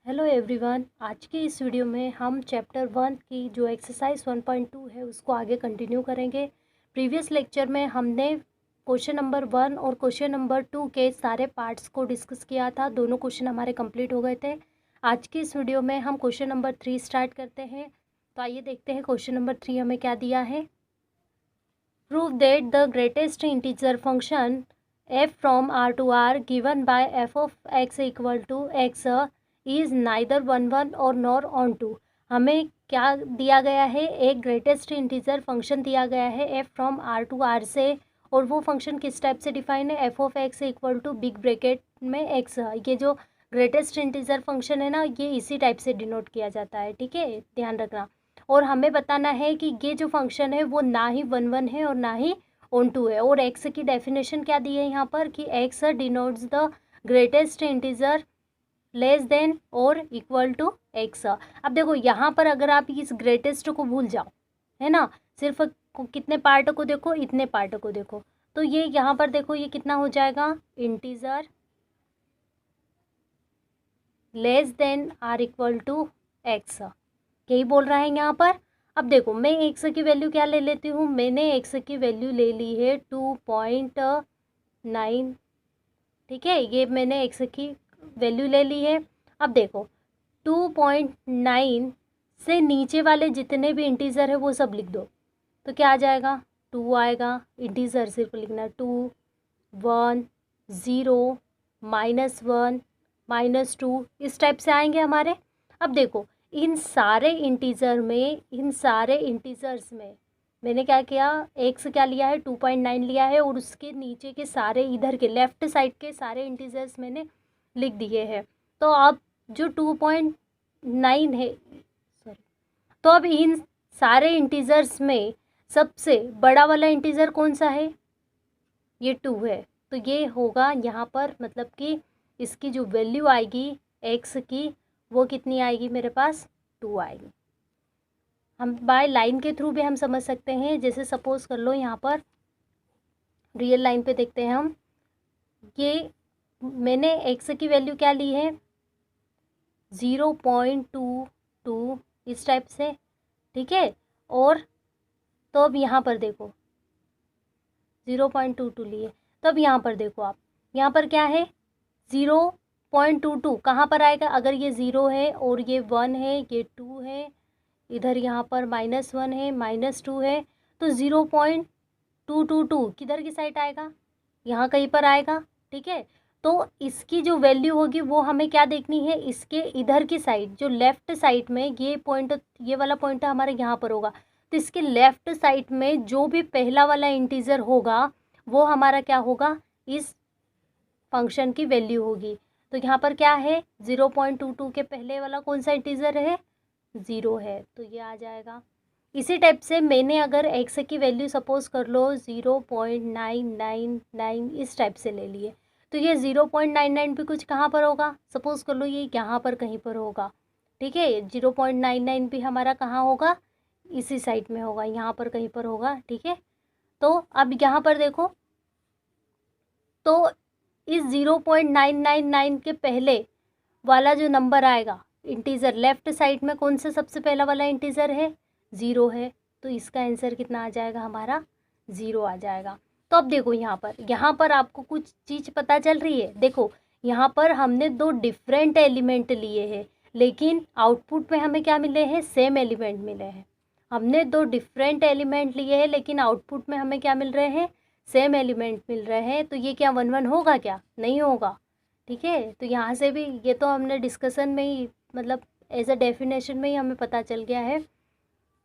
Hello everyone. आज के इस वीडियो में हम चैप्टर 1 की जो एक्सरसाइज 1.2 है उसको आगे कंटिन्यू करेंगे। प्रीवियस लेक्चर में हमने क्वेश्चन नंबर 1 और क्वेश्चन नंबर 2 के सारे पार्ट्स को डिस्कस किया था। दोनों क्वेश्चन हमारे कंप्लीट हो गए थे। आज की इस वीडियो में हम क्वेश्चन नंबर 3 स्टार्ट करते हैं। तो आइए देखते हैं क्वेश्चन नंबर 3 हमें क्या दिया है। Prove that the greatest integer function f from r to r given by f of x equal to x is neither 1 और नॉर ऑन 2। हमें क्या दिया गया है, एक ग्रेटेस्ट इंटीजर फंक्शन दिया गया है f from r to r से, और वो फंक्शन किस टाइप से डिफाइन है, f of x equal to big bracket में x। ये जो ग्रेटेस्ट इंटीजर फंक्शन है ना, ये इसी टाइप से डिनोट किया जाता है, ठीक है, ध्यान रखना। और हमें बताना है कि ये जो फंक्शन है वो ना ही 1 है और ना ही ऑन 2 है। और x की डेफिनेशन क्या दी है यहाँ पर कि x denotes the greatest integer less then और इक्वल टू एक्स। अब देखो यहाँ पर अगर आप इस ग्रेटेस्ट को भूल जाओ, है ना, सिर्फ कितने पार्ट को देखो, इतने पार्ट को देखो, तो ये यहाँ पर देखो ये कितना हो जाएगा, integer less than or equal to x, यही बोल रहा है यहाँ पर। अब देखो मैं एक्स की वैल्यू क्या ले लेती हूँ, मैंने एक्स की वैल्यू ले ली है 2.9, ठीक है, ये मैंने एक्स की वैल्यू ले ली है। अब देखो 2.9 से नीचे वाले जितने भी इंटीजर है वो सब लिख दो, तो क्या आ जाएगा, 2 आएगा। इंटीजर सिर्फ लिखना, 2, 1, 0, -1, -2, इस टाइप से आएंगे हमारे। अब देखो इन सारे इंटीजर्स में मैंने क्या किया, एक्स क्या लिया है, 2.9 लिया है, और उसके नीचे के सारे, इधर के लेफ्ट साइड के सारे इंटीजर्स मैंने लिख दिए हैं। तो अब जो 2.9 है, सॉरी, तो अब इन सारे इंटीजर्स में सबसे बड़ा वाला इंटीजर कौन सा है, ये 2 है। तो ये होगा यहाँ पर, मतलब कि इसकी जो वैल्यू आएगी एक्स की वो कितनी आएगी मेरे पास, 2 आएगी। हम बाय लाइन के थ्रू भी हम समझ सकते हैं, जैसे सपोज कर लो यहाँ पर रियल लाइन पे देखते हैं हम, ये मैंने एक्स की वैल्यू क्या ली है, 0.22 इस टाइप से, ठीक है। और तो अब यहाँ पर देखो 0.22 लिए, तो अब यहाँ पर देखो आप, यहाँ पर क्या है 0.22 कहाँ पर आएगा, अगर ये 0 है और ये 1 है, ये 2 है, इधर यहाँ पर -1 है, -2 है, तो 0.222 किधर की साइड आएगा, यहाँ कहीं पर आएगा, ठीक है। तो इसकी जो वैल्यू होगी वो हमें क्या देखनी है, इसके इधर की साइड, जो लेफ्ट साइड में ये पॉइंट, ये वाला पॉइंट हमारे यहाँ पर होगा, तो इसके लेफ्ट साइड में जो भी पहला वाला इंटीजर होगा वो हमारा क्या होगा, इस फंक्शन की वैल्यू होगी। तो यहाँ पर क्या है, 0.22 के पहले वाला कौन सा इंटीजर है, 0 है, तो ये आ जाएगा। इसी टाइप से मैंने अगर एक्स की वैल्यू सपोज कर लो 0.999 इस टाइप से ले लिए, तो ये 0.99 भी कुछ कहाँ पर होगा, सपोज कर लो ये यहाँ पर कहीं पर होगा, ठीक है। 0.99 भी हमारा कहाँ होगा, इसी साइड में होगा, यहाँ पर कहीं पर होगा, ठीक है। तो अब यहाँ पर देखो, तो इस 0.999 के पहले वाला जो नंबर आएगा इंटीजर, लेफ्ट साइड में कौन सा सबसे पहला वाला इंटीजर है, 0 है, तो इसका आंसर कितना आ जाएगा हमारा, 0 आ जाएगा। तो अब देखो यहाँ पर आपको कुछ चीज़ पता चल रही है। देखो यहाँ पर हमने 2 डिफरेंट एलिमेंट लिए हैं, लेकिन आउटपुट में हमें क्या मिले हैं, सेम एलिमेंट मिले हैं। हमने 2 डिफरेंट एलिमेंट लिए हैं, लेकिन आउटपुट में हमें क्या मिल रहे हैं, सेम एलिमेंट मिल रहे हैं। तो ये क्या 1 1 होगा, क्या नहीं होगा, ठीक है। तो यहाँ से भी ये तो हमने डिस्कशन में ही, मतलब एज अ डेफिनेशन में ही हमें पता चल गया है।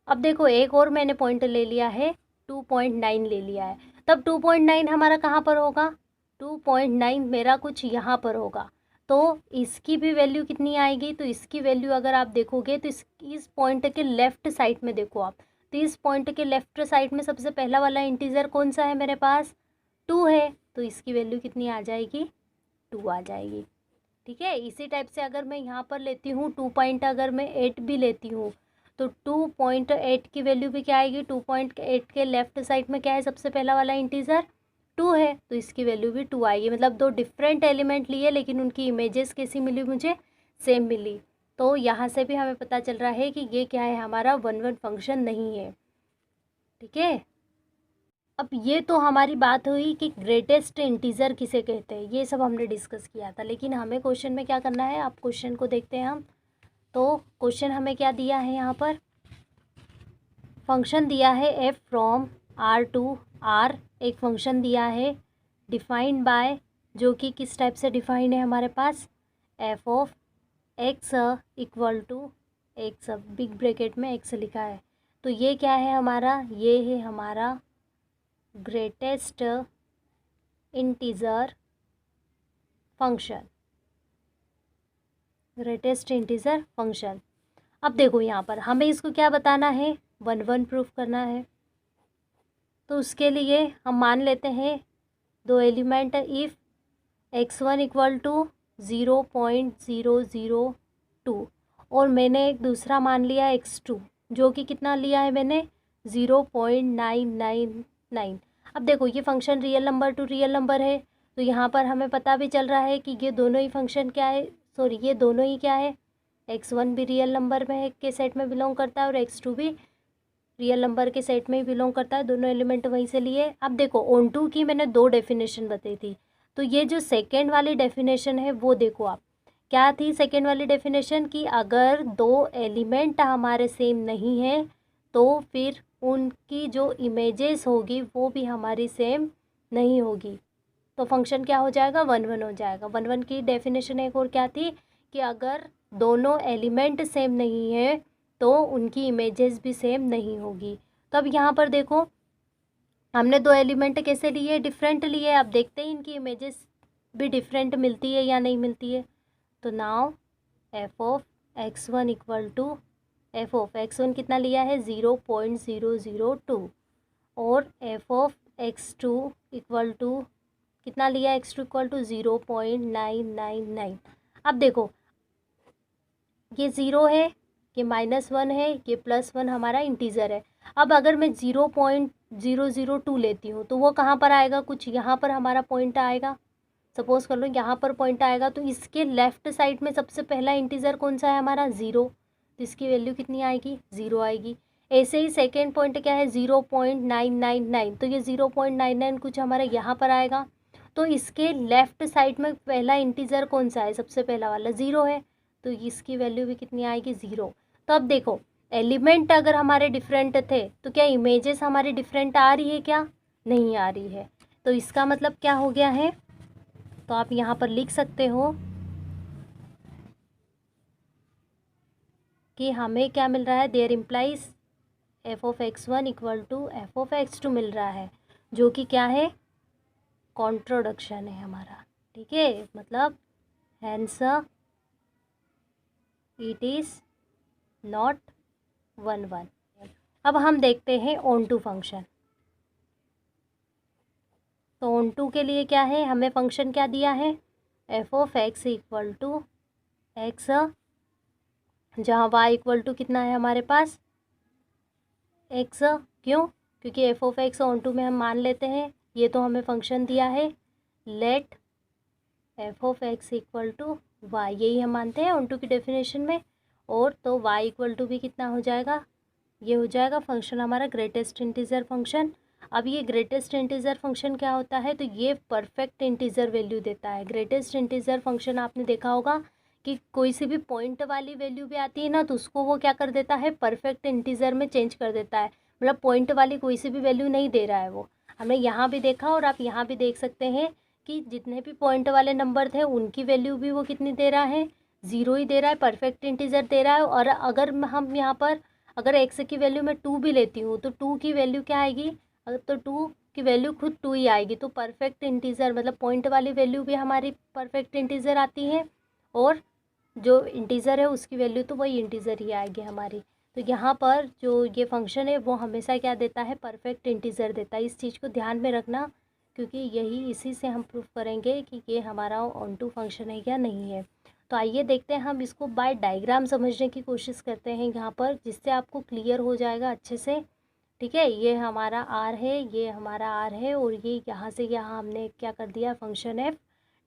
अब देखो एक और मैंने पॉइंट ले लिया है, 2.9 ले लिया है, तब 2.9 हमारा कहाँ पर होगा, 2.9 मेरा कुछ यहाँ पर होगा, तो इसकी भी वैल्यू कितनी आएगी, तो इसकी वैल्यू अगर आप देखोगे तो इस पॉइंट के लेफ्ट साइड में देखो आप, तो इस पॉइंट के लेफ्ट साइड में सबसे पहला वाला इंटीजर कौन सा है मेरे पास, 2 है, तो इसकी वैल्यू कितनी आ जाएगी, 2 आ जाएगी, ठीक है। इसी टाइप से अगर मैं यहाँ पर लेती हूँ 2.8 भी लेती हूँ, तो 2.8 की वैल्यू भी क्या आएगी, 2.8 के लेफ्ट साइड में क्या है, सबसे पहला वाला इंटीजर 2 है, तो इसकी वैल्यू भी 2 आएगी। मतलब 2 डिफरेंट एलिमेंट लिए, लेकिन उनकी इमेजेस कैसी मिली मुझे, सेम मिली। तो यहाँ से भी हमें पता चल रहा है कि ये क्या है, हमारा 1 1 फंक्शन नहीं है। ठीक है, अब ये तो हमारी बात हुई कि ग्रेटेस्ट इंटीजर किसे कहते हैं, ये सब हमने डिस्कस किया था। लेकिन हमें क्वेश्चन में क्या करना है, आप क्वेश्चन को देखते हैं हम। तो क्वेश्चन हमें क्या दिया है, यहाँ पर फंक्शन दिया है f from r to r, एक फंक्शन दिया है डिफाइंड बाय, जो कि किस टाइप से डिफाइंड है हमारे पास, f of x equal to x, big bracket में x लिखा है। तो ये क्या है हमारा, ये है हमारा greatest integer function, greatest integer function. अब देखो यहाँ पर हमें इसको क्या बताना है, 1 1 प्रूफ करना है। तो उसके लिए हम मान लेते हैं दो element, if x1 equal to 0.002 और मैंने एक दूसरा मान लिया x2, जो कि कितना लिया है मैंने, 0.999। अब देखो ये function real number two real number है, तो यहाँ पर हमें पता भी चल रहा है कि ये दोनों ही फंक्शन क्या है, सॉरी ये दोनों ही क्या है, x1 भी रियल नंबर में है के सेट में बिलोंग करता है और x2 भी रियल नंबर के सेट में ही बिलोंग करता है, दोनों एलिमेंट वहीं से लिए। अब देखो ऑन2 की मैंने 2 डेफिनेशन बताई थी, तो ये जो सेकेंड वाली डेफिनेशन है वो देखो आप, क्या थी सेकेंड वाली डेफिनेशन, कि अगर 2 एलिमेंट हमारे सेम नहीं है तो फिर उनकी जो इमेजेस होगी वो भी हमारी सेम नहीं होगी, तो फंक्शन क्या हो जाएगा, 1 1 हो जाएगा। 1 1 की डेफिनेशन एक और क्या थी, कि अगर दोनों एलिमेंट सेम नहीं है तो उनकी इमेजेस भी सेम नहीं होगी। तो अब यहाँ पर देखो हमने 2 एलिमेंट कैसे लिए, डिफरेंट लिए। अब देखते हैं इनकी इमेजेस भी डिफरेंट मिलती है या नहीं मिलती है। तो now f of x1 equal to, f of x1 कितना लिया है, 0.002 और f of x2 equal to कितना लिया, x2 इक्वल टू 0.999। अब देखो ये 0 है, ये -1 है, ये +1 हमारा इंटीज़र है। अब अगर मैं 0.002 लेती हूँ तो वो कहाँ पर आएगा, कुछ यहाँ पर हमारा पॉइंट आएगा, सपोज़ कर लो यहाँ पर पॉइंट आएगा, तो इसके लेफ़्ट साइड में सबसे पहला इंटीज़र कौन सा है हमारा, 0, तो इसकी वैल्यू कितनी आएगी, 0 आएगी। ऐसे ही सेकेंड पॉइंट क्या है, 0.999, तो ये 0.99 कुछ हमारा यहाँ पर आएगा, तो इसके लेफ़्ट साइड में पहला इंटीज़र कौन सा है, सबसे पहला वाला 0 है, तो इसकी वैल्यू भी कितनी आएगी, 0। तो अब देखो एलिमेंट अगर हमारे डिफरेंट थे तो क्या इमेजेस हमारी डिफरेंट आ रही है, क्या नहीं आ रही है, तो इसका मतलब क्या हो गया है, तो आप यहाँ पर लिख सकते हो कि हमें क्या मिल रहा है, there implies f of x1 equal to f of x2 मिल रहा है, जो कि क्या है, कॉन्ट्रोडक्शन है हमारा। ठीक है, मतलब हैंस इट इज़ नॉट 1 1। अब हम देखते हैं ऑन2 फंक्शन। तो ऑन2 के लिए क्या है, हमें फंक्शन क्या दिया है, f of x equal to x, जहाँ y इक्वल टू कितना है हमारे पास, x, क्यों, क्योंकि f ऑफ x ऑन2 में हम मान लेते हैं, ये तो हमें फंक्शन दिया है let f of x equal to y, यही हम मानते हैं ऑन2 की डेफिनेशन में। और तो y इक्वल टू भी कितना हो जाएगा, ये हो जाएगा फंक्शन हमारा ग्रेटेस्ट इंटीजर फंक्शन। अब ये ग्रेटेस्ट इंटीजर फंक्शन क्या होता है, तो ये परफेक्ट इंटीजर वैल्यू देता है। ग्रेटेस्ट इंटीजर फंक्शन आपने देखा होगा कि कोई सी भी पॉइंट वाली वैल्यू भी आती है ना, तो उसको वो क्या कर देता है, परफेक्ट इंटीजर में चेंज कर देता है, मतलब पॉइंट वाली कोई सी भी वैल्यू नहीं दे रहा है वो। हमने यहाँ भी देखा और आप यहाँ भी देख सकते हैं कि जितने भी पॉइंट वाले नंबर थे उनकी वैल्यू भी वो कितनी दे रहा है, 0 ही दे रहा है, परफेक्ट इंटीजर दे रहा है। और अगर हम यहाँ पर अगर x की वैल्यू मैं 2 भी लेती हूँ तो 2 की वैल्यू क्या आएगी, तो 2 की वैल्यू खुद 2 ही आएगी, तो परफेक्ट इंटीजर मतलब पॉइंट वाली वैल्यू भी हमारी परफेक्ट इंटीजर आती है और जो इंटीजर है उसकी वैल्यू तो वही इंटीजर ही आएगी हमारी। तो यहाँ पर जो ये फंक्शन है वो हमेशा क्या देता है, परफेक्ट इंटीजर देता है। इस चीज़ को ध्यान में रखना, क्योंकि यही इसी से हम प्रूफ करेंगे कि ये हमारा ऑन2 फंक्शन है या नहीं है। तो आइए देखते हैं, हम इसको बाय डायग्राम समझने की कोशिश करते हैं यहाँ पर, जिससे आपको क्लियर हो जाएगा अच्छे से। ठीक है, ये हमारा आर है, ये हमारा आर है, और ये यहाँ से यहाँ हमने क्या कर दिया, फंक्शन एफ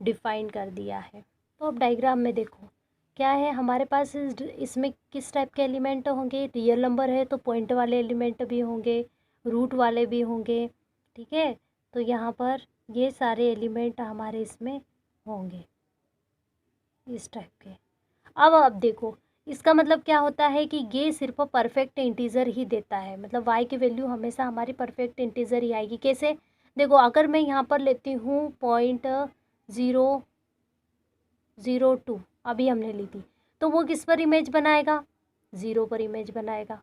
डिफाइन कर दिया है। तो अब डायग्राम में देखो क्या है हमारे पास इसमें किस टाइप के एलिमेंट होंगे, रियल नंबर है तो पॉइंट वाले एलिमेंट भी होंगे, रूट वाले भी होंगे, ठीक है। तो यहाँ पर ये सारे एलिमेंट हमारे इसमें होंगे इस टाइप के। अब देखो इसका मतलब क्या होता है कि ये सिर्फ परफेक्ट इंटीजर ही देता है, मतलब y की वैल्यू हमेशा हमारी परफेक्ट इंटीजर ही आएगी। कैसे, देखो अगर मैं यहाँ पर लेती हूँ 0.002, अभी हमने ली थी, तो वो किस पर इमेज बनाएगा, 0 पर इमेज बनाएगा।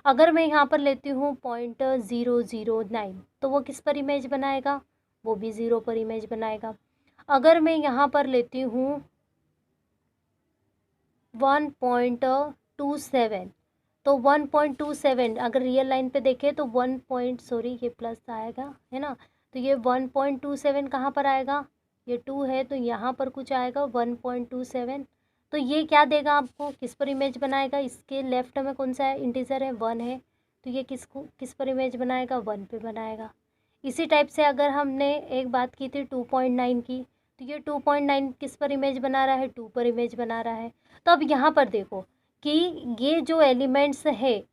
अगर मैं यहाँ पर लेती हूँ 0.009, तो वो किस पर इमेज बनाएगा, वो भी 0 पर इमेज बनाएगा। अगर मैं यहाँ पर लेती हूँ 1.27, तो 1.27 अगर रियल लाइन पे देखें तो ये प्लस आएगा, है ना। तो ये 1.27 कहाँ पर आएगा, ये 2 है तो यहाँ पर कुछ आएगा 1.27। तो ये क्या देगा आपको, किस पर इमेज बनाएगा, इसके लेफ्ट में कौन सा इंटीजर है, 1 है, तो ये किस पर इमेज बनाएगा, 1 पे बनाएगा। इसी टाइप से अगर हमने एक बात की थी 2.9 की, तो ये 2.9 किस पर इमेज बना रहा है, 2 पर इमेज बना रहा है। तो अब यहाँ पर देखो कि ये जो एलिमेंट्स है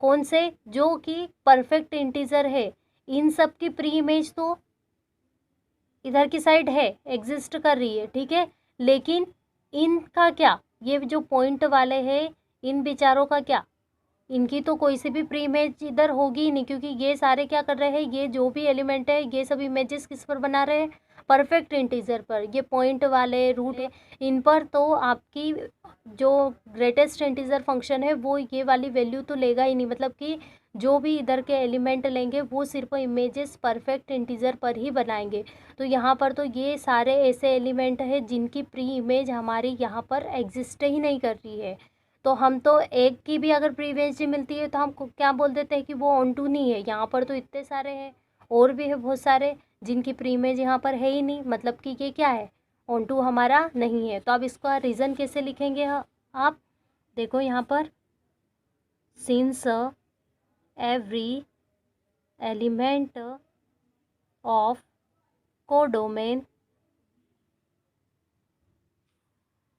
कौन से, जो कि परफेक्ट इंटीजर है, इन सब की प्री इमेज तो इधर की साइड है, एग्जिस्ट कर रही है, ठीक है। लेकिन इनका क्या, ये जो पॉइंट वाले हैं इन बेचारों का क्या, इनकी तो कोई सी भी प्री इमेज इधर होगी ही नहीं, क्योंकि ये सारे क्या कर रहे हैं, ये जो भी एलिमेंट है ये सब इमेजेस किस पर बना रहे हैं, परफेक्ट इंटीजर पर। ये पॉइंट वाले रूट है इन पर तो आपकी जो ग्रेटेस्ट इंटीजर फंक्शन है वो ये वाली वैल्यू तो लेगा ही नहीं, मतलब कि जो भी इधर के एलिमेंट लेंगे वो सिर्फ इमेजेस परफेक्ट इंटीजर पर ही बनाएंगे। तो यहाँ पर तो ये सारे ऐसे एलिमेंट हैं जिनकी प्री इमेज हमारी यहाँ पर एग्जिस्ट ही नहीं कर रही है। तो हम तो एक की भी अगर प्री इमेज मिलती है तो हम क्या बोल देते हैं कि वो ऑन टू नहीं है। यहाँ पर तो इतने सारे हैं और भी है बहुत सारे जिनकी प्री इमेज यहाँ पर है ही नहीं, मतलब कि ये क्या है, ऑन टू हमारा नहीं है। तो अब इसका रीज़न कैसे लिखेंगे आप देखो यहाँ पर, since every element of codomain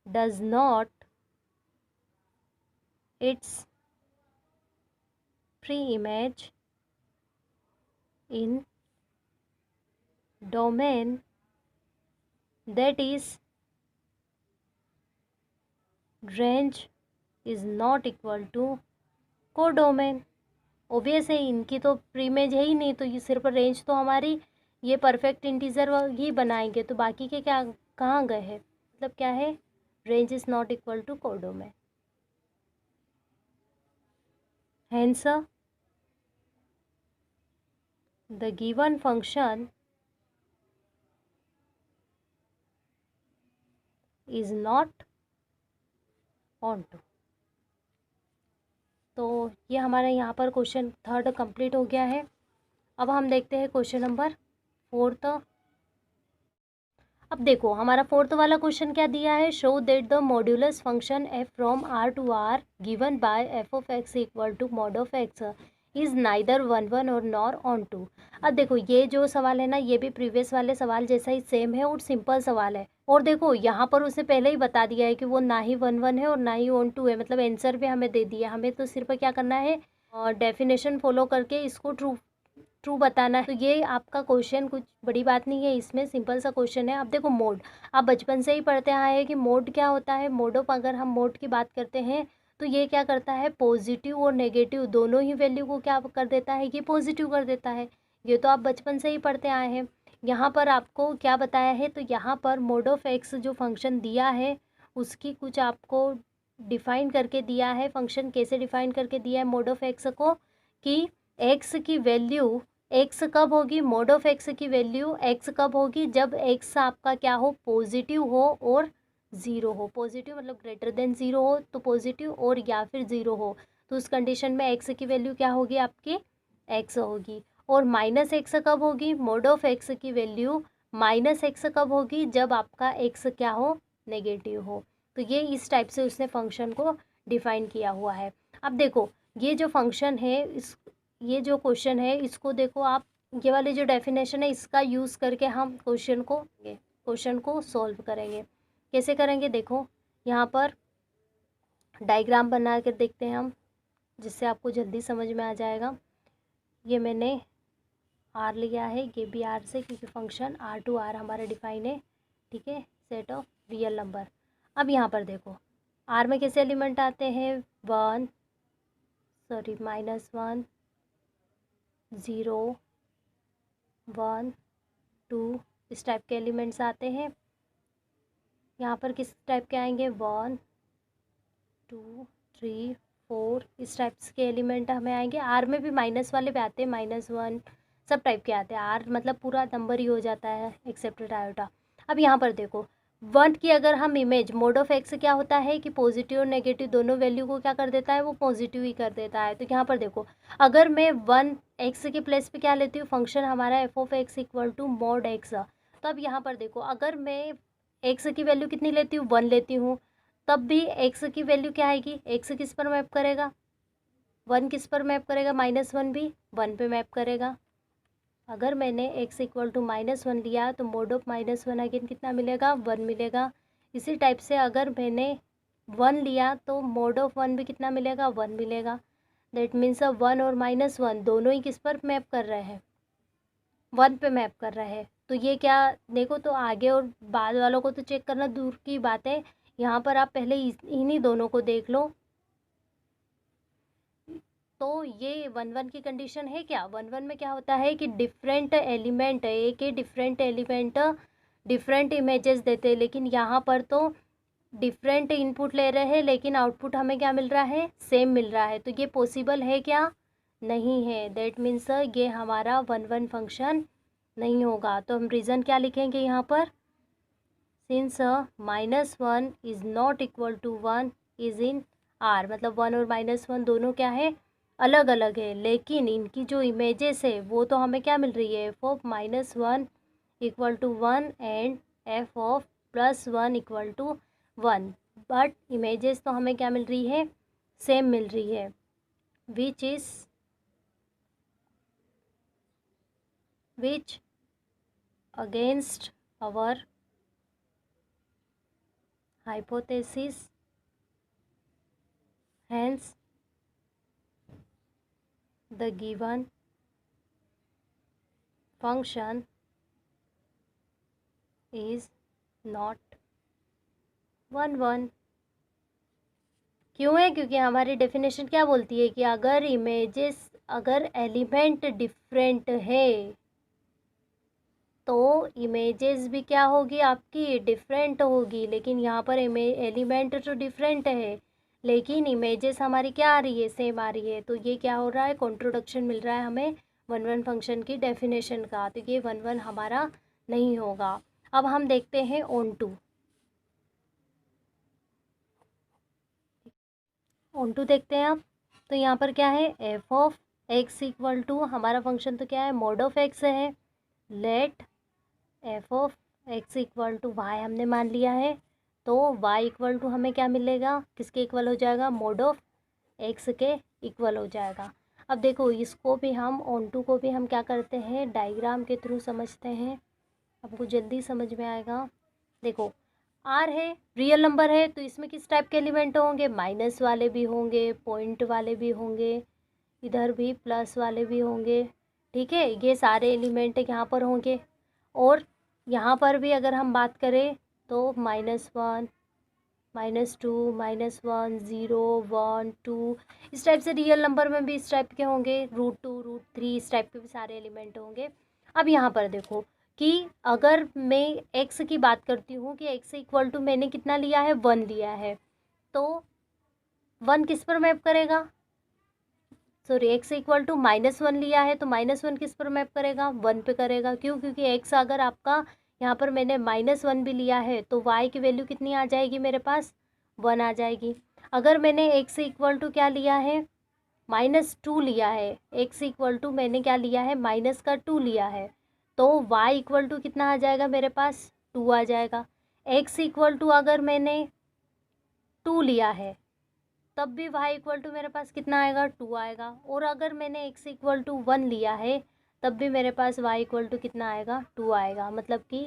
does not its pre-image in domain that is range is not equal to codomain। Obvious है इनकी तो प्री इमेज है ही नहीं, तो ये सिर्फ रेंज तो हमारी ये परफेक्ट इंटीजर ही बनाएंगे, तो बाकी के क्या कहाँ गए हैं, मतलब क्या है, range is not equal to codomain. Hence, the given function is not onto। तो ये हमारा यहाँ पर क्वेश्चन 3 कंप्लीट हो गया है। अब हम देखते हैं क्वेश्चन नंबर 4। अब देखो हमारा 4 वाला क्वेश्चन क्या दिया है, show that the modulus function f from R to R given by f of x equal to mod of x is neither 1 और नॉर ऑन टू। अब देखो ये जो सवाल है ना, ये भी प्रीवियस वाले सवाल जैसा ही सेम है और सिंपल सवाल है। और देखो यहाँ पर उसने पहले ही बता दिया है कि वो ना ही 1 है और ना ही ऑन टू है, मतलब आंसर भी हमें दे दिया। हमें तो सिर्फ क्या करना है, डेफिनेशन फॉलो करके इसको ट्रू बताना है। तो ये आपका क्वेश्चन कुछ बड़ी बात नहीं है, इसमें सिंपल सा क्वेश्चन है। अब देखो मोड, आप बचपन से ही पढ़ते आए हैं कि मोड क्या होता है। मोड ऑफ, अगर हम मोड की बात करते हैं तो ये क्या करता है, पॉजिटिव और नेगेटिव दोनों ही वैल्यू को क्या कर देता है, ये पॉजिटिव कर देता है। ये तो आप बचपन से ही पढ़ते आए हैं। यहाँ पर आपको क्या बताया है, तो यहाँ पर मोड ऑफ एक्स जो फंक्शन दिया है उसकी कुछ आपको डिफ़ाइन करके दिया है। फंक्शन कैसे डिफ़ाइन करके दिया है मोड ऑफ एक्स को, कि एक्स की वैल्यू एक्स कब होगी, मोड ऑफ एक्स की वैल्यू एक्स कब होगी, जब एक्स आपका क्या हो, पॉजिटिव हो और ज़ीरो हो। पॉजिटिव मतलब ग्रेटर देन ज़ीरो हो तो पॉजिटिव, और या फिर ज़ीरो हो तो उस कंडीशन में एक्स की वैल्यू क्या होगी, आपकी एक्स होगी। और माइनस एक्स कब होगी, मोड ऑफ एक्स की वैल्यू माइनस एक्स कब होगी, जब आपका एक्स क्या हो, नेगेटिव हो। तो ये इस टाइप से उसने फंक्शन को डिफ़ाइन किया हुआ है। अब देखो ये जो फंक्शन है, ये जो क्वेश्चन है इसको देखो आप, ये वाली जो डेफिनेशन है इसका यूज़ करके हम क्वेश्चन को सॉल्व करेंगे। कैसे करेंगे देखो, यहाँ पर डायग्राम बना कर देखते हैं हम, जिससे आपको जल्दी समझ में आ जाएगा। ये मैंने आर लिया है, ये भी आर से, क्योंकि फंक्शन आर टू आर हमारा डिफाइन है, ठीक है, सेट ऑफ रियल नंबर। अब यहाँ पर देखो आर में कैसे एलिमेंट आते हैं, -1, 0, 1, 2 इस टाइप के एलिमेंट्स आते हैं। यहाँ पर किस टाइप के आएंगे, 1, 2, 3, 4 इस टाइप्स के एलिमेंट हमें आएंगे। आर में भी माइनस वाले भी आते हैं, -1 सब टाइप के आते हैं। आर मतलब पूरा नंबर ही हो जाता है एक्सेप्टेड आयोटा। अब यहाँ पर देखो 1 की अगर हम इमेज, मोड ऑफ एक्स क्या होता है कि पॉजिटिव और नेगेटिव दोनों वैल्यू को क्या कर देता है, वो पॉजिटिव ही कर देता है। तो यहाँ पर देखो अगर मैं 1 एक्स के प्लेस पे क्या लेती हूँ, फंक्शन हमारा f of x equal to mod x. तो अब यहाँ पर देखो अगर मैं एक्स की वैल्यू कितनी लेती हूँ, 1 लेती हूँ, तब भी एक्स की वैल्यू क्या आएगी, एक्स किस पर मैप करेगा, 1 किस पर मैप करेगा, -1 भी 1 पे मैप करेगा। अगर मैंने x इक्वल टू -1 लिया तो मोड ऑफ -1 अगेन कितना मिलेगा, 1 मिलेगा। इसी टाइप से अगर मैंने 1 लिया तो मोड ऑफ 1 भी कितना मिलेगा, 1 मिलेगा। दैट मीन्स 1 और -1 दोनों ही किस पर मैप कर रहे हैं, 1 पे मैप कर रहे हैं। तो ये क्या देखो, तो आगे और बाद वालों को तो चेक करना दूर की बात है, यहाँ पर आप पहले इन्हीं दोनों को देख लो। तो ये 1-1 की कंडीशन है क्या, 1-1 में क्या होता है कि डिफरेंट एलिमेंट, एक ही डिफरेंट एलिमेंट डिफरेंट इमेजेस देते हैं, लेकिन यहाँ पर तो डिफरेंट इनपुट ले रहे हैं लेकिन आउटपुट हमें क्या मिल रहा है, सेम मिल रहा है। तो ये पॉसिबल है क्या, नहीं है। दैट मीन्स ये हमारा 1-1 फंक्शन नहीं होगा। तो हम रीज़न क्या लिखेंगे यहाँ पर, since -1 is not equal to 1 is in R, मतलब 1 और -1 दोनों क्या है, अलग अलग है, लेकिन इनकी जो इमेजेस है वो तो हमें क्या मिल रही है, f of -1 equal to 1 and f of +1 equal to 1, but images तो हमें क्या मिल रही है, सेम मिल रही है, which against our hypothesis, hence the given function is not 1-1। क्यों है, क्योंकि हमारी डेफिनेशन क्या बोलती है कि अगर इमेजेस, अगर एलिमेंट डिफरेंट है तो इमेजेस भी क्या होगी आपकी, डिफरेंट होगी। लेकिन यहाँ पर एलिमेंट तो डिफरेंट है लेकिन इमेजेस हमारी क्या आ रही है, सेम आ रही है। तो ये क्या हो रहा है, कॉन्ट्रोडक्शन मिल रहा है हमें 1-1 फंक्शन की डेफिनेशन का। तो ये 1-1 हमारा नहीं होगा। अब हम देखते हैं ऑन टू देखते हैं अब। तो यहाँ पर क्या है, f of x equal to, हमारा फंक्शन तो क्या है, मोड ऑफ एक्स है। Let f of x equal to y हमने मान लिया है, तो वाई इक्वल टू हमें क्या मिलेगा, किसके इक्वल हो जाएगा, मोड ऑफ एक्स के इक्वल हो जाएगा। अब देखो इसको भी हम, ऑन टू को भी हम क्या करते हैं, डायग्राम के थ्रू समझते हैं, आपको जल्दी समझ में आएगा। देखो आर है, रियल नंबर है, तो इसमें किस टाइप के एलिमेंट होंगे, माइनस वाले भी होंगे, पॉइंट वाले भी होंगे, इधर भी प्लस वाले भी होंगे, ठीक है, ये सारे एलिमेंट यहाँ पर होंगे। और यहाँ पर भी अगर हम बात करें तो -1, -2, -1, 0, 1, 2 इस टाइप से रियल नंबर में भी इस टाइप के होंगे, √2, √3 इस टाइप के भी सारे एलिमेंट होंगे। अब यहाँ पर देखो कि अगर मैं x की बात करती हूँ कि x इक्वल टू मैंने कितना लिया है, 1 लिया है, तो 1 किस पर मैप करेगा, सॉरी x इक्वल टू -1 लिया है तो -1 किस पर मैप करेगा, 1 पे करेगा। क्यों, क्योंकि x अगर आपका यहाँ पर मैंने -1 भी लिया है तो y की वैल्यू कितनी आ जाएगी मेरे पास, 1 आ जाएगी। अगर मैंने x इक्वल टू क्या लिया है, -2 लिया है, x इक्वल टू मैंने क्या लिया है, -2 लिया है, तो y इक्वल टू कितना आ जाएगा मेरे पास, 2 आ जाएगा। x इक्वल टू अगर मैंने 2 लिया है तब भी y इक्वल टू मेरे पास कितना आएगा, 2 आएगा। और अगर मैंने x इक्वल टू 1 लिया है तब भी मेरे पास y इक्वल टू कितना आएगा, 2 आएगा। मतलब कि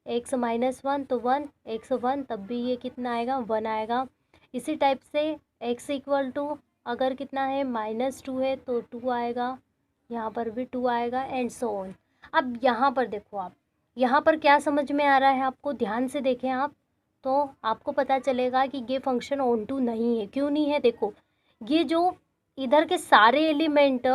एक्स माइनस वन तो 1, एक्स 1 तब भी ये कितना आएगा, 1 आएगा। इसी टाइप से एक्स इक्वल टू अगर कितना है, -2 है तो 2 आएगा, यहाँ पर भी 2 आएगा एंड सो ऑन। अब यहाँ पर देखो आप, यहाँ पर क्या समझ में आ रहा है आपको, ध्यान से देखें आप, तो आपको पता चलेगा कि ये फंक्शन ऑन टू नहीं है। क्यों नहीं है, देखो ये जो इधर के सारे एलिमेंट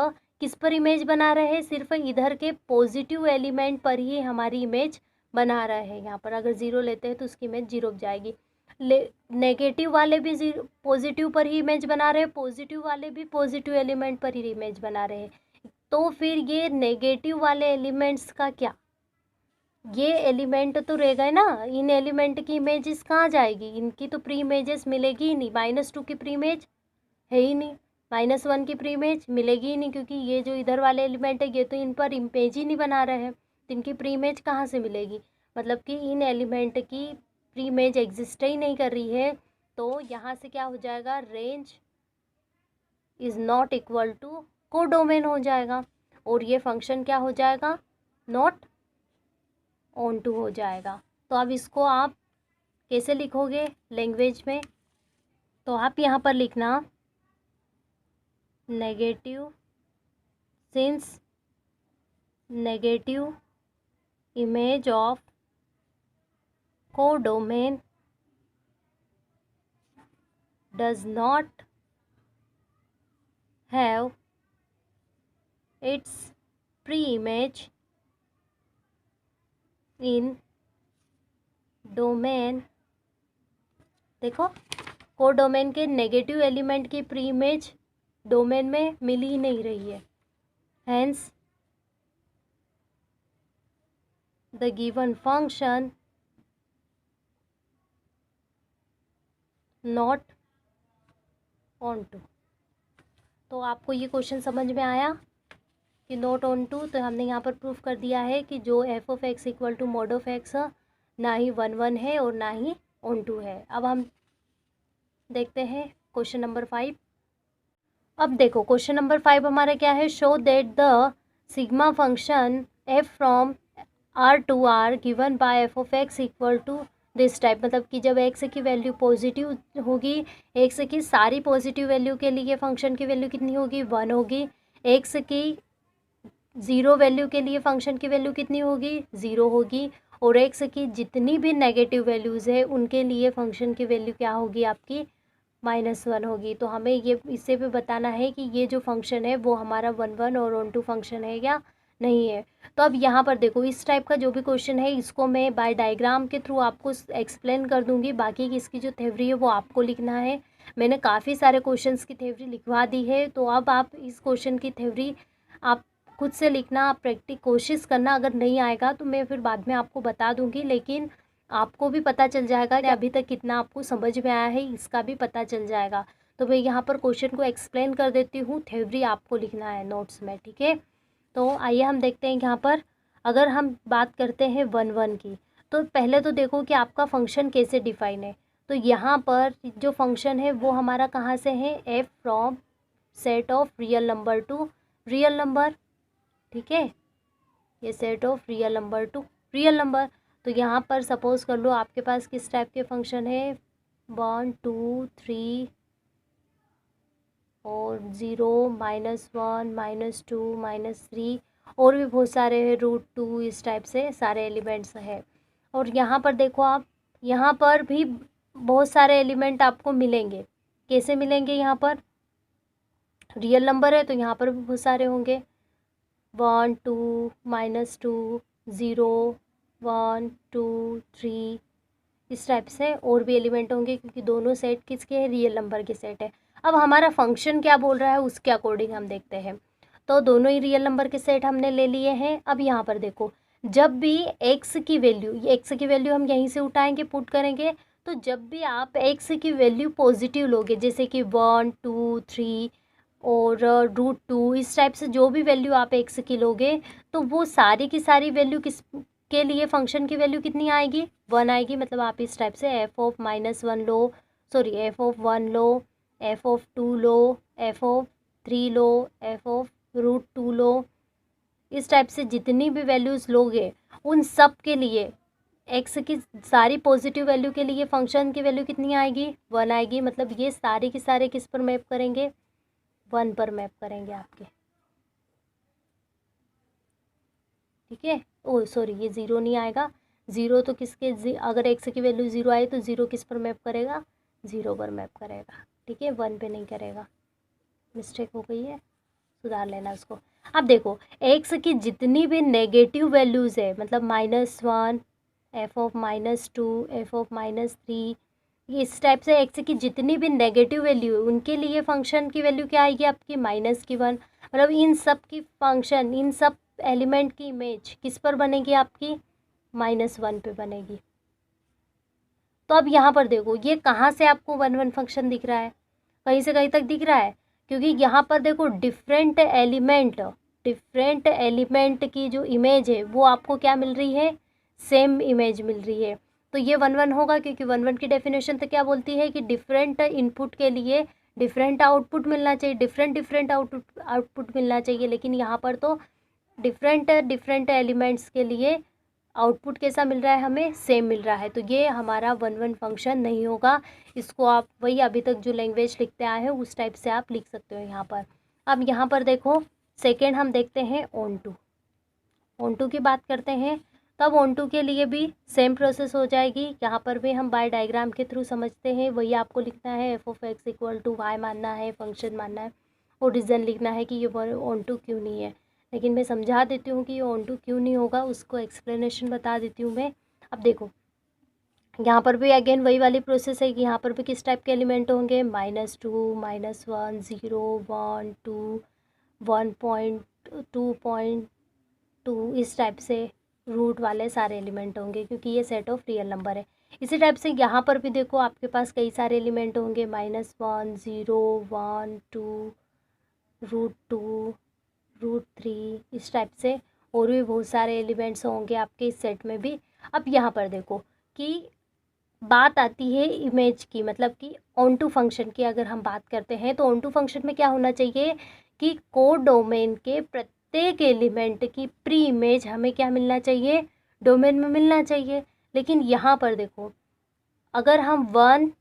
किस पर इमेज बना रहे हैं, सिर्फ इधर के पॉजिटिव एलिमेंट पर ही हमारी इमेज बना रहा है। यहाँ पर अगर 0 लेते हैं तो उसकी इमेज 0 हो जाएगी। नेगेटिव वाले भी 0 पॉजिटिव पर ही इमेज बना रहे हैं, पॉजिटिव वाले भी पॉजिटिव एलिमेंट पर ही इमेज बना रहे हैं। तो फिर ये नेगेटिव वाले एलिमेंट्स का क्या, ये एलिमेंट तो रह गए ना, इन एलिमेंट की इमेजेस कहाँ जाएगी, इनकी तो प्री इमेजेस मिलेगी ही नहीं। -2 की प्री इमेज है ही नहीं, -1 की प्री इमेज मिलेगी ही नहीं, क्योंकि ये जो इधर वाले एलिमेंट है ये तो इन पर इमेज ही नहीं बना रहे हैं, तो इनकी प्री इमेज कहाँ से मिलेगी, मतलब कि इन एलिमेंट की प्री इमेज एग्जिस्ट ही नहीं कर रही है। तो यहाँ से क्या हो जाएगा, range is not equal to codomain हो जाएगा, और ये फंक्शन क्या हो जाएगा, नॉट ऑन टू हो जाएगा। तो अब इसको आप कैसे लिखोगे लैंग्वेज में, तो आप यहाँ पर लिखना negative, since negative image of codomain does not have its pre image in domain. देखो कोडोमेन के नेगेटिव एलिमेंट की प्री इमेज डोमेन में मिल ही नहीं रही है, hence the given function not onto. तो आपको ये क्वेश्चन समझ में आया कि नॉट ऑन टू, तो हमने यहाँ पर प्रूफ कर दिया है कि जो f of x equal to mod of x ना ही 1 है और ना ही ऑन टू है। अब हम देखते हैं क्वेश्चन नंबर 5। अब देखो क्वेश्चन नंबर 5 हमारा क्या है, show that the sigma function f from R to R given by f of x equal to this type, मतलब कि जब एक्स की वैल्यू पॉजिटिव होगी, एक्स की सारी पॉजिटिव वैल्यू के लिए फंक्शन की वैल्यू कितनी होगी, 1 होगी। एक्स की 0 वैल्यू के लिए फंक्शन की वैल्यू कितनी होगी, 0 होगी। और एक्स की जितनी भी नेगेटिव वैल्यूज़ है उनके लिए फंक्शन की वैल्यू क्या होगी आपकी, -1 होगी। तो हमें ये इससे भी बताना है कि ये जो फंक्शन है वो हमारा 1 और ऑन टू फंक्शन है या नहीं है। तो अब यहाँ पर देखो इस टाइप का जो भी क्वेश्चन है इसको मैं बाय डायग्राम के थ्रू आपको एक्सप्लेन कर दूंगी, बाकी की इसकी जो थ्योरी है वो आपको लिखना है। मैंने काफ़ी सारे क्वेश्चंस की थ्योरी लिखवा दी है, तो अब आप इस क्वेश्चन की थ्योरी आप खुद से लिखना, आप प्रैक्टिस कोशिश करना। अगर नहीं आएगा तो मैं फिर बाद में आपको बता दूंगी, लेकिन आपको भी पता चल जाएगा कि अभी तक कितना आपको समझ में आया है, इसका भी पता चल जाएगा। तो मैं यहाँ पर क्वेश्चन को एक्सप्लेन कर देती हूँ, थ्योरी आपको लिखना है नोट्स में, ठीक है। तो आइए हम देखते हैं यहाँ पर, अगर हम बात करते हैं 1 की, तो पहले तो देखो कि आपका फंक्शन कैसे डिफाइन है। तो यहाँ पर जो फंक्शन है वो हमारा कहाँ से है, F from set of real number two real number, ठीक है, ये set of real number two real number. तो यहाँ पर सपोज कर लो आपके पास किस टाइप के फंक्शन है, 1 2 3 और 0 -1 -2 -3 और भी बहुत सारे हैं, √2, इस टाइप से सारे एलिमेंट्स हैं। और यहाँ पर देखो आप, यहाँ पर भी बहुत सारे एलिमेंट आपको मिलेंगे। कैसे मिलेंगे, यहाँ पर रियल नंबर है तो यहाँ पर भी बहुत सारे होंगे, 1 2 -2 0 1 2 3 इस टाइप से और भी एलिमेंट होंगे, क्योंकि दोनों सेट किसके हैं, रियल नंबर के सेट है। अब हमारा फंक्शन क्या बोल रहा है उसके अकॉर्डिंग हम देखते हैं। तो दोनों ही रियल नंबर के सेट हमने ले लिए हैं। अब यहाँ पर देखो, जब भी एक्स की वैल्यू हम यहीं से उठाएंगे, पुट करेंगे, तो जब भी आप एक्स की वैल्यू पॉजिटिव लोगे, जैसे कि 1 2 3 और √2 इस टाइप से जो भी वैल्यू आप एक्स की लोगे, तो वो सारी की सारी वैल्यू किस के लिए फंक्शन की वैल्यू कितनी आएगी, 1 आएगी। मतलब आप इस टाइप से F of -1 low, sorry F of 1 low, F of 2 low, F of 3 low, F of √2 लो, इस टाइप से जितनी भी वैल्यूज़ लोगे उन सब के लिए एक्स की सारी पॉजिटिव वैल्यू के लिए फंक्शन की वैल्यू कितनी आएगी, 1 आएगी। मतलब ये सारे के सारे किस पर मैप करेंगे, 1 पर मैप करेंगे आपके, ठीक है। ओ सॉरी, ये 0 नहीं आएगा। 0 तो किसके, अगर एक्स की वैल्यू 0 आए तो 0 किस पर मैप करेगा, 0 पर मैप करेगा, ठीक है, 1 पे नहीं करेगा। मिस्टेक हो गई है, सुधार लेना उसको। अब देखो एक्स की जितनी भी नेगेटिव वैल्यूज़ है, मतलब -1, f(-2), f(-3), इस टाइप से एक्स की जितनी भी नेगेटिव वैल्यू है उनके लिए फंक्शन की वैल्यू क्या आएगी आपकी, -1। मतलब इन सब की फंक्शन, इन सब एलिमेंट की इमेज किस पर बनेगी आपकी, -1 पे बनेगी। तो अब यहाँ पर देखो ये कहाँ से आपको 1 1 फंक्शन दिख रहा है, कहीं से कहीं तक दिख रहा है, क्योंकि यहाँ पर देखो डिफरेंट एलिमेंट की जो इमेज है वो आपको क्या मिल रही है, सेम इमेज मिल रही है। तो ये 1 1 होगा, क्योंकि 1 1 की डेफिनेशन तो क्या बोलती है कि डिफरेंट इनपुट के लिए डिफरेंट आउटपुट मिलना चाहिए, डिफरेंट आउटपुट मिलना चाहिए। लेकिन यहाँ पर तो डिफरेंट एलिमेंट्स के लिए आउटपुट कैसा मिल रहा है, हमें सेम मिल रहा है। तो ये हमारा 1 1 फंक्शन नहीं होगा। इसको आप वही अभी तक जो लैंग्वेज लिखते आए हैं उस टाइप से आप लिख सकते हो यहाँ पर। अब यहाँ पर देखो सेकेंड हम देखते हैं ऑन टू की बात करते हैं। तब ऑन टू के लिए भी सेम प्रोसेस हो जाएगी। यहाँ पर भी हम बाय डायग्राम के थ्रू समझते हैं, वही आपको लिखना है, f(x) = y मानना है, फंक्शन मानना है और रीज़न लिखना है कि ये ऑन टू क्यों नहीं है। लेकिन मैं समझा देती हूँ कि ये ऑन टू क्यों नहीं होगा, उसको एक्सप्लेनेशन बता देती हूँ मैं। अब देखो यहाँ पर भी अगेन वही वाली प्रोसेस है कि यहाँ पर भी किस टाइप के एलिमेंट होंगे, -2, -1, 0, 1, 2, 1.2.2, इस टाइप से रूट वाले सारे एलिमेंट होंगे, क्योंकि ये सेट ऑफ रियल नंबर है। इसी टाइप से यहाँ पर भी देखो आपके पास कई सारे एलिमेंट होंगे, -1, 0, 1, 2, √2, √3, इस टाइप से और भी बहुत सारे एलिमेंट्स होंगे आपके इस सेट में भी। अब यहाँ पर देखो कि बात आती है इमेज की, मतलब कि ऑन टू फंक्शन की अगर हम बात करते हैं तो ऑन टू फंक्शन में क्या होना चाहिए कि कोडोमेन के प्रत्येक एलिमेंट की प्री इमेज हमें क्या मिलना चाहिए, डोमेन में मिलना चाहिए। लेकिन यहाँ पर देखो अगर हम 1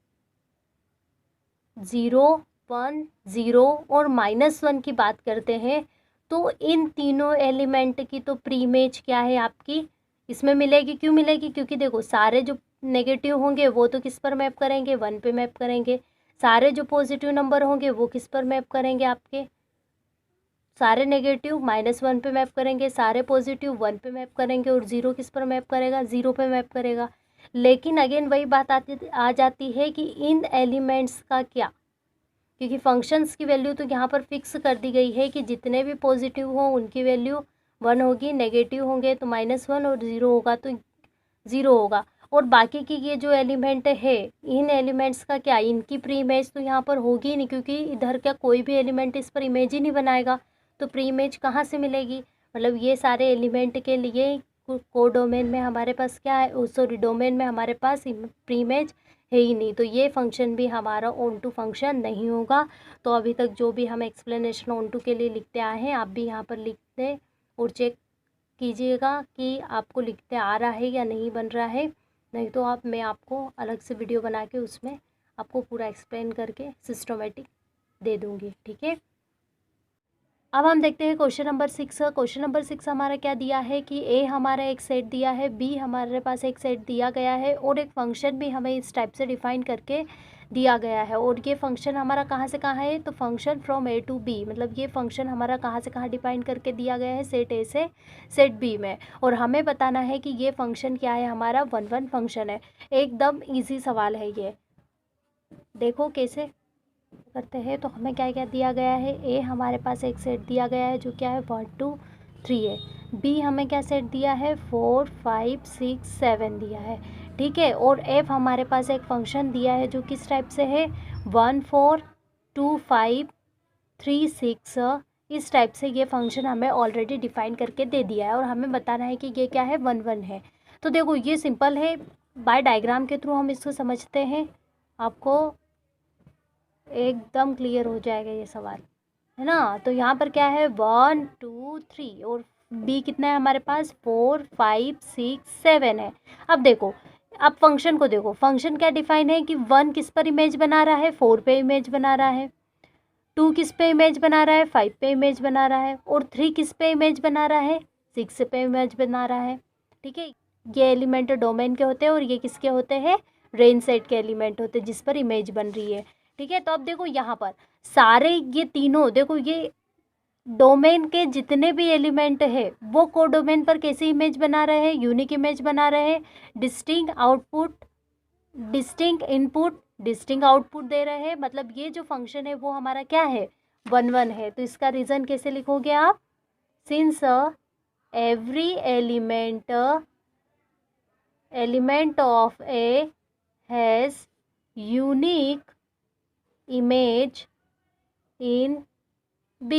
0 1 0 और -1 की बात करते हैं तो इन तीनों एलिमेंट की तो प्री इमेज क्या है आपकी, इसमें मिलेगी। क्यों मिलेगी, क्योंकि देखो सारे जो नेगेटिव होंगे वो तो किस पर मैप करेंगे, 1 पे मैप करेंगे। सारे जो पॉजिटिव नंबर होंगे वो किस पर मैप करेंगे, आपके सारे नेगेटिव -1 पे मैप करेंगे, सारे पॉजिटिव 1 पे मैप करेंगे और 0 किस पर मैप करेगा, 0 पे मैप करेगा। लेकिन अगेन वही बात आ जाती है कि इन एलिमेंट्स का क्या, क्योंकि फंक्शंस की वैल्यू तो यहाँ पर फिक्स कर दी गई है कि जितने भी पॉजिटिव हों उनकी वैल्यू 1 होगी, नेगेटिव होंगे तो -1 और 0 होगा तो 0 होगा। और बाकी की ये जो एलिमेंट है इन एलिमेंट्स का क्या, इनकी प्री इमेज तो यहाँ पर होगी ही नहीं, क्योंकि इधर क्या कोई भी एलिमेंट इस पर इमेज ही नहीं बनाएगा, तो प्री इमेज कहाँ से मिलेगी। मतलब ये सारे एलिमेंट के लिए कोडोमेन में हमारे पास क्या है, सॉरी डोमेन में हमारे पास प्री इमेज है ही नहीं, तो ये फंक्शन भी हमारा ऑन टू फंक्शन नहीं होगा। तो अभी तक जो भी हम एक्सप्लेनेशन ऑन टू के लिए लिखते आए हैं आप भी यहाँ पर लिख दें और चेक कीजिएगा कि आपको लिखते आ रहा है या नहीं बन रहा है। नहीं तो मैं आपको अलग से वीडियो बना के उसमें आपको पूरा एक्सप्लेन करके सिस्टमेटिक दे दूँगी, ठीक है। अब हम देखते हैं क्वेश्चन नंबर 6। क्वेश्चन नंबर 6 हमारा क्या दिया है कि ए हमारा एक सेट दिया है, बी हमारे पास एक सेट दिया गया है और एक फंक्शन भी हमें इस टाइप से डिफाइन करके दिया गया है। और ये फंक्शन हमारा कहाँ से कहाँ है, तो function from A to B, मतलब ये फंक्शन हमारा कहाँ से कहाँ डिफाइन करके दिया गया है, सेट ए से सेट बी में। और हमें बताना है कि ये फंक्शन क्या है, हमारा 1 1 फंक्शन है। एकदम ईजी सवाल है ये, देखो कैसे करते हैं। तो हमें क्या क्या दिया गया है, ए हमारे पास एक सेट दिया गया है जो क्या है 1 2 3 है। बी हमें क्या सेट दिया है 4 5 6 7 दिया है, ठीक है। और एफ हमारे पास एक फंक्शन दिया है जो किस टाइप से है 1 4 2 5 3 6, इस टाइप से ये फंक्शन हमें ऑलरेडी डिफाइन करके दे दिया है और हमें बताना है कि ये क्या है 1 1 है। तो देखो ये सिंपल है, बाय डायग्राम के थ्रू हम इसको समझते हैं, आपको एकदम क्लियर हो जाएगा ये सवाल, है ना। तो यहाँ पर क्या है 1 2 3 और बी कितना है हमारे पास 4 5 6 7 है। अब देखो, अब फंक्शन को देखो, फंक्शन क्या डिफाइन है कि 1 किस पर इमेज बना रहा है, 4 पे इमेज बना रहा है, 2 किस पे इमेज बना रहा है, 5 पे इमेज बना रहा है, और 3 किस पे इमेज बना रहा है, 6 पे इमेज बना रहा है। ठीक है, ये एलिमेंट डोमेन के होते हैं और ये किसके होते हैं, रेंज सेट के एलिमेंट होते हैं जिस पर इमेज बन रही है। ठीक है, तो अब देखो यहाँ पर सारे ये तीनों, देखो ये डोमेन के जितने भी एलिमेंट है वो कोडोमेन पर कैसे इमेज बना रहे हैं, यूनिक इमेज बना रहे हैं, distinct output, distinct input, distinct output दे रहे हैं। मतलब ये जो फंक्शन है वो हमारा क्या है, 1 1 है। तो इसका रीज़न कैसे लिखोगे आप, since every element of A has unique image in B,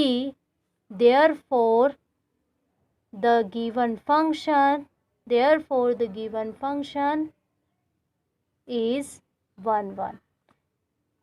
therefore the given function is 1 1।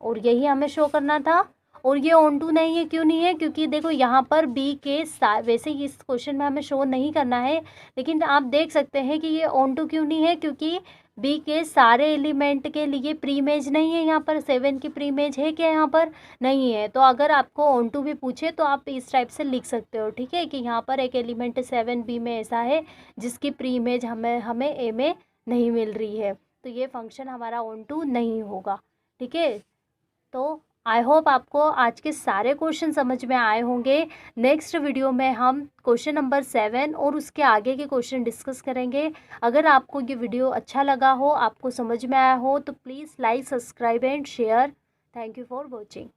और यही हमें शो करना था। और ये ऑन टू नहीं है, क्यों नहीं है, क्योंकि देखो यहाँ पर बी के वैसे ही इस क्वेश्चन में हमें शो नहीं करना है, लेकिन आप देख सकते हैं कि ये ऑन टू क्यों नहीं है, क्योंकि बी के सारे एलिमेंट के लिए प्री इमेज नहीं है। यहाँ पर 7 की प्री इमेज है क्या, यहाँ पर नहीं है। तो अगर आपको ऑन टू भी पूछे तो आप इस टाइप से लिख सकते हो। ठीक है, कि यहाँ पर एक एलिमेंट 7 बी में ऐसा है जिसकी प्री इमेज हमें ए में नहीं मिल रही है, तो ये फंक्शन हमारा ऑन टू नहीं होगा। ठीक है, तो आई होप आपको आज के सारे क्वेश्चन समझ में आए होंगे। नेक्स्ट वीडियो में हम क्वेश्चन नंबर 7 और उसके आगे के क्वेश्चन डिस्कस करेंगे। अगर आपको ये वीडियो अच्छा लगा हो, आपको समझ में आया हो, तो please like, subscribe and share. Thank you for watching.